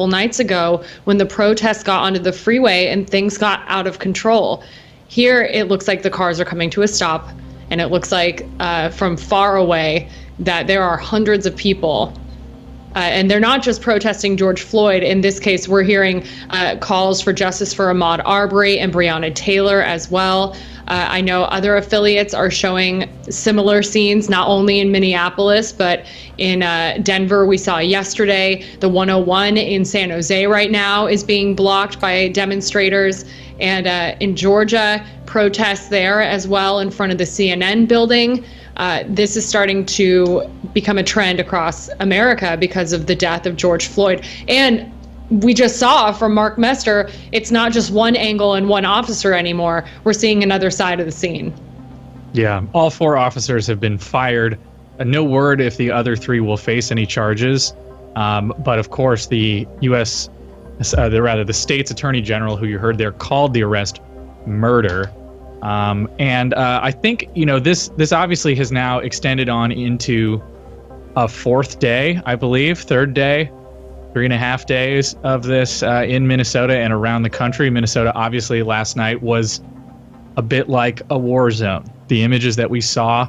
nights ago when the protests got onto the freeway and things got out of control. Here, it looks like the cars are coming to a stop, and it looks like from far away that there are hundreds of people. And they're not just protesting George Floyd. In this case, we're hearing calls for justice for Ahmaud Arbery and Breonna Taylor as well. I know other affiliates are showing similar scenes, not only in Minneapolis, but in Denver. We saw yesterday the 101 in San Jose right now is being blocked by demonstrators. And in Georgia, protests there as well in front of the CNN building. This is starting to become a trend across America because of the death of George Floyd. And we just saw from Mark Mester, it's not just one angle and one officer anymore. We're seeing another side of the scene. Yeah, all 4 officers have been fired. No word if the other 3 will face any charges. But of course, the the state's attorney general, who you heard there, called the arrest murder. And I think, this obviously has now extended on into a 4th day, I believe, 3rd day, 3.5 days of this in Minnesota and around the country. Minnesota, obviously, last night was a bit like a war zone. The images that we saw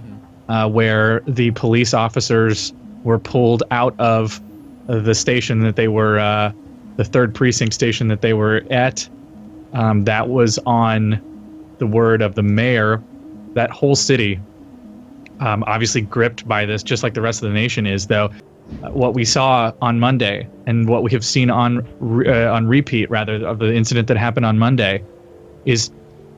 where the police officers were pulled out of the station that they were, the 3rd precinct station that they were at, that was on the word of the mayor. That whole city, obviously gripped by this, just like the rest of the nation is, though. What we saw on Monday and what we have seen on repeat, rather, of the incident that happened on Monday is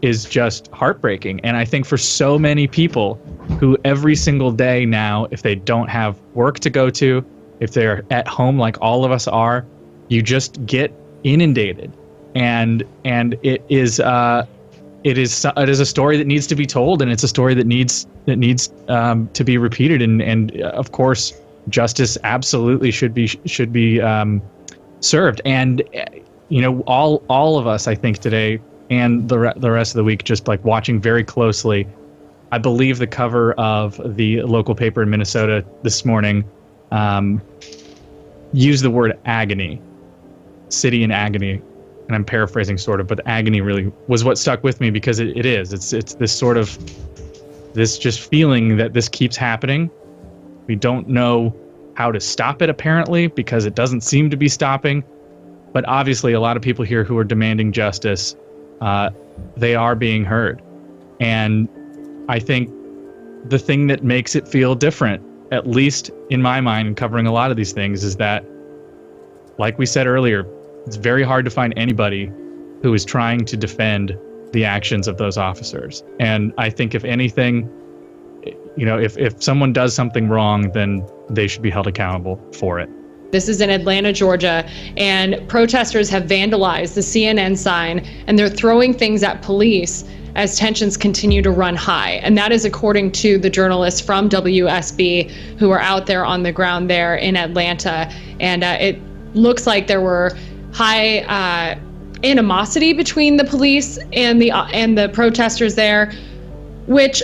just heartbreaking. And I think for so many people who every single day now, if they don't have work to go to, if they're at home like all of us are, you just get inundated. And it is a story that needs to be told, and it's a story that needs to be repeated. And of course, justice absolutely should be served. And all of us, I think, today and the rest of the week, just like watching very closely. I believe the cover of the local paper in Minnesota this morning used the word agony, city in agony. And I'm paraphrasing sort of, but agony really was what stuck with me, because it's this sort of, this just feeling that this keeps happening. We don't know how to stop it, apparently, because it doesn't seem to be stopping. But obviously, a lot of people here who are demanding justice, they are being heard. And I think the thing that makes it feel different, at least in my mind, in covering a lot of these things, is that, like we said earlier, it's very hard to find anybody who is trying to defend the actions of those officers. And I think, if anything, if someone does something wrong, then they should be held accountable for it. This is in Atlanta, Georgia, and protesters have vandalized the CNN sign, and they're throwing things at police as tensions continue to run high. And that is according to the journalists from WSB who are out there on the ground there in Atlanta. And it looks like there were high animosity between the police and the protesters there, which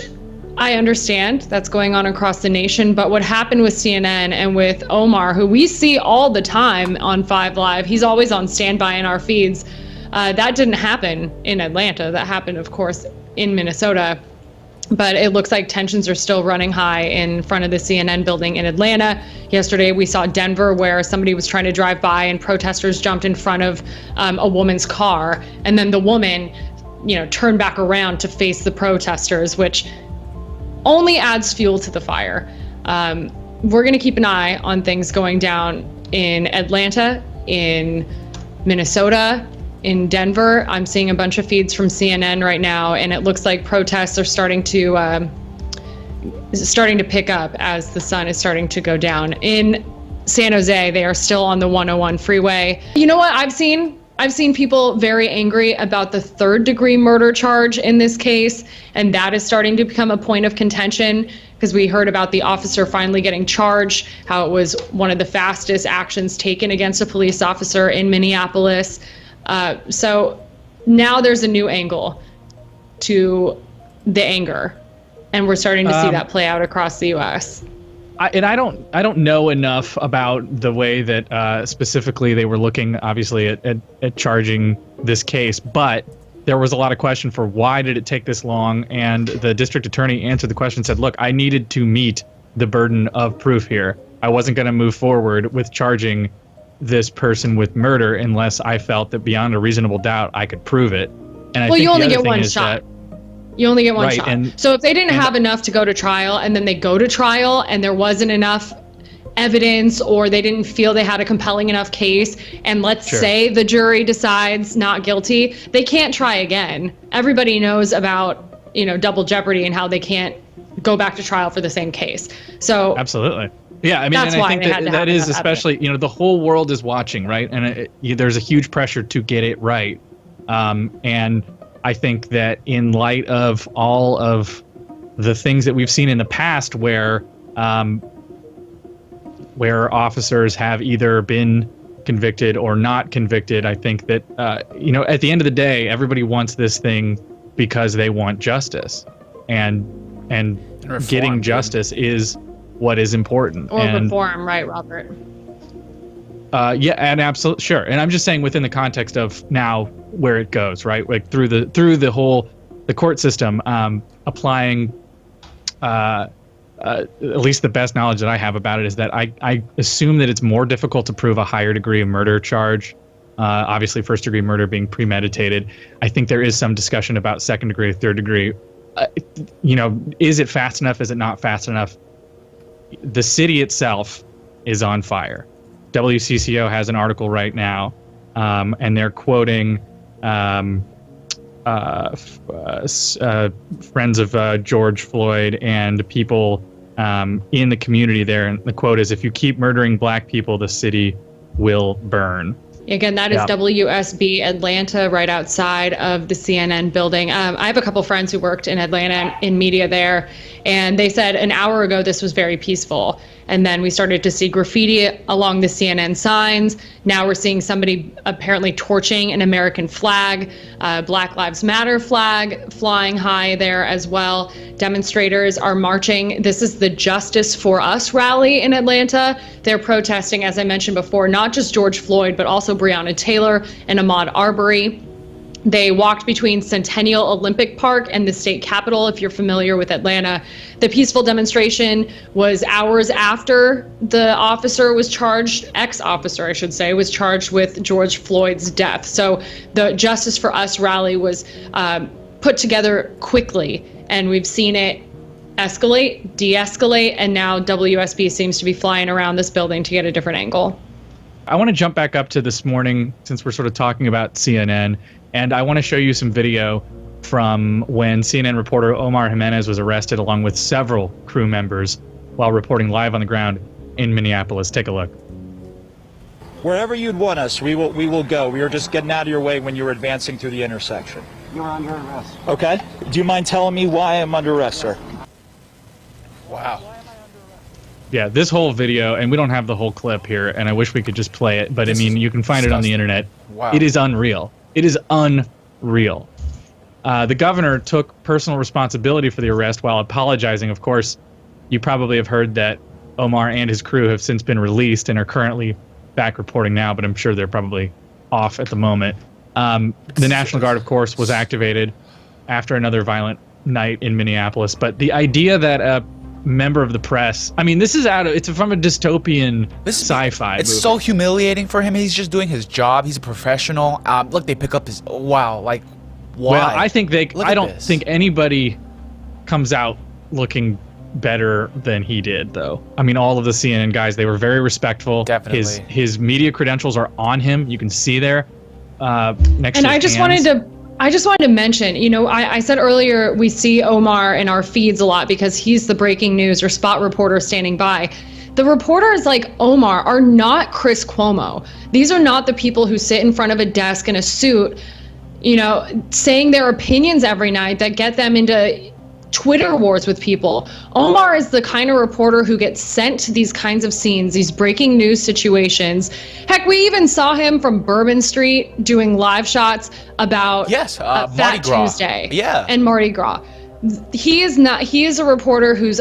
I understand that's going on across the nation. But what happened with CNN and with Omar, who we see all the time on 5 Live, he's always on standby in our feeds. That didn't happen in Atlanta. That happened, of course, in Minnesota. But it looks like tensions are still running high in front of the CNN building in Atlanta. Yesterday, we saw Denver, where somebody was trying to drive by and protesters jumped in front of a woman's car. And then the woman, turned back around to face the protesters, which only adds fuel to the fire. We're going to keep an eye on things going down in Atlanta, in Minnesota, in Denver. I'm seeing a bunch of feeds from CNN right now, and it looks like protests are starting to pick up as the sun is starting to go down. In San Jose, they are still on the 101 freeway. You know what I've seen? I've seen people very angry about the 3rd-degree murder charge in this case, and that is starting to become a point of contention, because we heard about the officer finally getting charged, how it was one of the fastest actions taken against a police officer in Minneapolis. So now there's a new angle to the anger, and we're starting to see that play out across the U.S. I don't know enough about the way that specifically they were looking, obviously, at charging this case, but there was a lot of question for why did it take this long, and the district attorney answered the question and said, look, I needed to meet the burden of proof here. I wasn't going to move forward with charging this person with murder unless I felt that beyond a reasonable doubt I could prove it. And I think you only get one shot. You only get one shot. So if they didn't have enough to go to trial, and then they go to trial and there wasn't enough evidence, or they didn't feel they had a compelling enough case, and let's say the jury decides not guilty, they can't try again. Everybody knows about, double jeopardy and how they can't go back to trial for the same case. So absolutely. Yeah, I mean, that's and why I think that is especially, the whole world is watching, right? And there's a huge pressure to get it right. And I think that in light of all of the things that we've seen in the past where officers have either been convicted or not convicted, I think that, at the end of the day, everybody wants this thing because they want justice. And getting justice is what is important. Or reform, right, Robert? Yeah, and absolutely, sure. And I'm just saying within the context of now where it goes, right? Like through the court system, applying at least the best knowledge that I have about it is that I assume that it's more difficult to prove a higher degree of murder charge. Obviously, first degree murder being premeditated. I think there is some discussion about second degree, third degree. Is it fast enough? Is it not fast enough? The city itself is on fire. WCCO has an article right now, and they're quoting friends of George Floyd and people in the community there. And the quote is, "If you keep murdering black people, the city will burn." Again, that is WSB Atlanta, right outside of the CNN building. I have a couple friends who worked in Atlanta in media there, and they said an hour ago this was very peaceful. And then we started to see graffiti along the CNN signs. Now we're seeing somebody apparently torching an American flag, Black Lives Matter flag flying high there as well. Demonstrators are marching. This is the Justice for Us rally in Atlanta. They're protesting, as I mentioned before, not just George Floyd, but also Breonna Taylor and Ahmaud Arbery. They walked between Centennial Olympic Park and the state capitol, if you're familiar with Atlanta. The peaceful demonstration was hours after the officer was charged, ex-officer, I should say, was charged with George Floyd's death. So the Justice for Us rally was put together quickly, and we've seen it escalate, de-escalate, and now WSB seems to be flying around this building to get a different angle. I want to jump back up to this morning, since we're sort of talking about CNN. And I want to show you some video from when CNN reporter Omar Jimenez was arrested along with several crew members while reporting live on the ground in Minneapolis. Take a look. Wherever you'd want us, we will go. We were just getting out of your way when you were advancing through the intersection. You are under arrest. Okay. Do you mind telling me why I'm under arrest, sir? Wow. Yeah, this whole video, and we don't have the whole clip here, and I wish we could just play it, but I mean, you can find it on the internet. Wow. It is unreal. It is unreal. The governor took personal responsibility for the arrest while apologizing. Of course, you probably have heard that Omar and his crew have since been released and are currently back reporting now, but I'm sure they're probably off at the moment. The National Guard, of course, was activated after another violent night in Minneapolis. But the idea that a member of the press, I mean, this is it's from a dystopian sci-fi It's movie. so humiliating for him. He's just doing his job. He's a professional. Look, they pick up his, wow, like, why? Well, I think I don't think anybody comes out looking better than he did, though. I mean, all of the CNN guys, they were very respectful. Definitely. His media credentials are on him. You can see there. Next and to I his just hands. wanted to mention, I said earlier we see Omar in our feeds a lot because he's the breaking news or spot reporter standing by. The reporters like Omar are not Chris Cuomo. These are not the people who sit in front of a desk in a suit, saying their opinions every night that get them into Twitter wars with people. Omar is the kind of reporter who gets sent to these kinds of scenes, these breaking news situations. Heck, we even saw him from Bourbon Street doing live shots about Mardi Fat Gras. Tuesday Yeah. and Mardi Gras. He is a reporter who's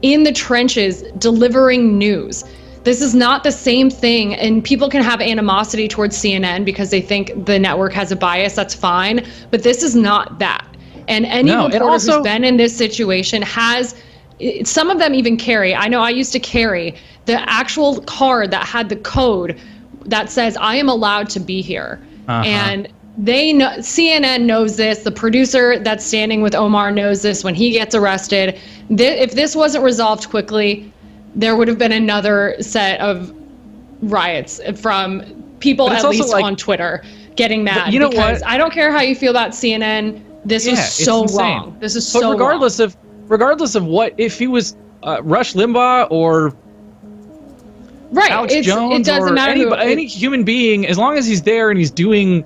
in the trenches delivering news. This is not the same thing, and people can have animosity towards CNN because they think the network has a bias. That's fine, but this is not that. And any reporter who's been in this situation has, some of them even carry, I know I used to carry the actual card that had the code that says I am allowed to be here. And they know, CNN knows this, the producer that's standing with Omar knows this when he gets arrested. If this wasn't resolved quickly, there would have been another set of riots from people, at least on Twitter, getting mad. You know because what? I don't care how you feel about CNN. This was so wrong. This is so regardless wrong. Regardless of what, if he was Rush Limbaugh or Alex Jones, it doesn't matter any human being, as long as he's there and he's doing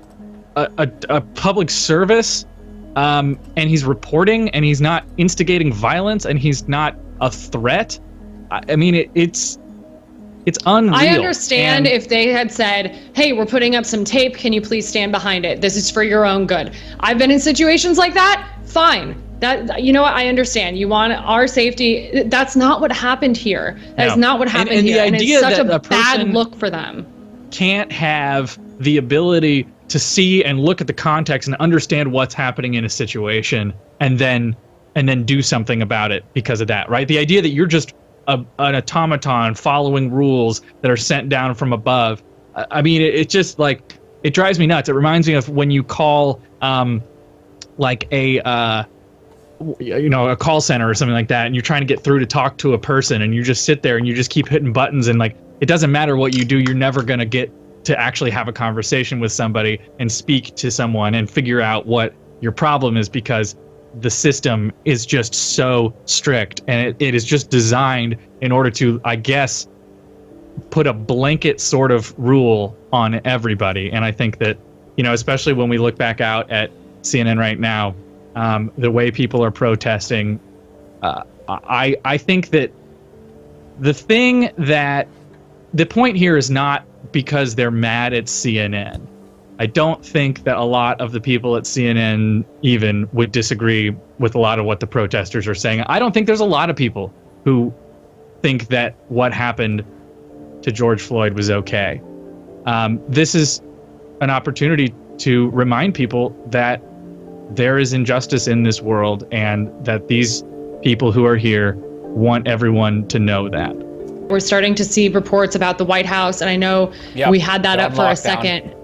a public service, and he's reporting and he's not instigating violence and he's not a threat. I mean, it's unreal. I understand if they had said, hey, we're putting up some tape, can you please stand behind it? This is for your own good. I've been in situations like that. Fine. That, you know what, I understand. You want our safety. That's not what happened here. That's not what happened here. And it's such a bad look for them. Can't have the ability to see and look at the context and understand what's happening in a situation and then do something about it because of that, right? The idea that you're just an automaton following rules that are sent down from above. I mean, it just, like, it drives me nuts. It reminds me of when you call like a call center or something like that, and you're trying to get through to talk to a person, and you just sit there and you just keep hitting buttons, and like, it doesn't matter what you do, you're never going to get to actually have a conversation with somebody and speak to someone and figure out what your problem is, because the system is just so strict, and it is just designed in order to, I guess, put a blanket sort of rule on everybody. And I think that, you know, especially when we look back out at CNN right now, the way people are protesting, I think that the point here is not because they're mad at CNN. I don't think that a lot of the people at CNN even would disagree with a lot of what the protesters are saying. I don't think there's a lot of people who think that what happened to George Floyd was okay. This is an opportunity to remind people that there is injustice in this world, and that these people who are here want everyone to know that. We're starting to see reports about the White House, and I know we had that up for a second.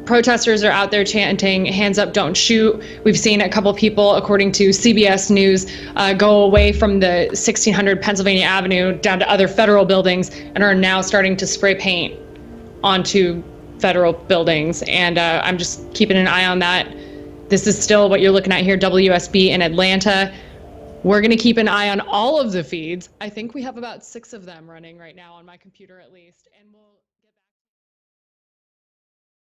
Protesters are out there chanting, hands up, don't shoot. We've seen a couple people, according to CBS News, go away from the 1600 Pennsylvania Avenue down to other federal buildings and are now starting to spray paint onto federal buildings. And I'm just keeping an eye on that. This is still what you're looking at here, WSB in Atlanta. We're going to keep an eye on all of the feeds. I think we have about 6 of them running right now on my computer at least. And we'll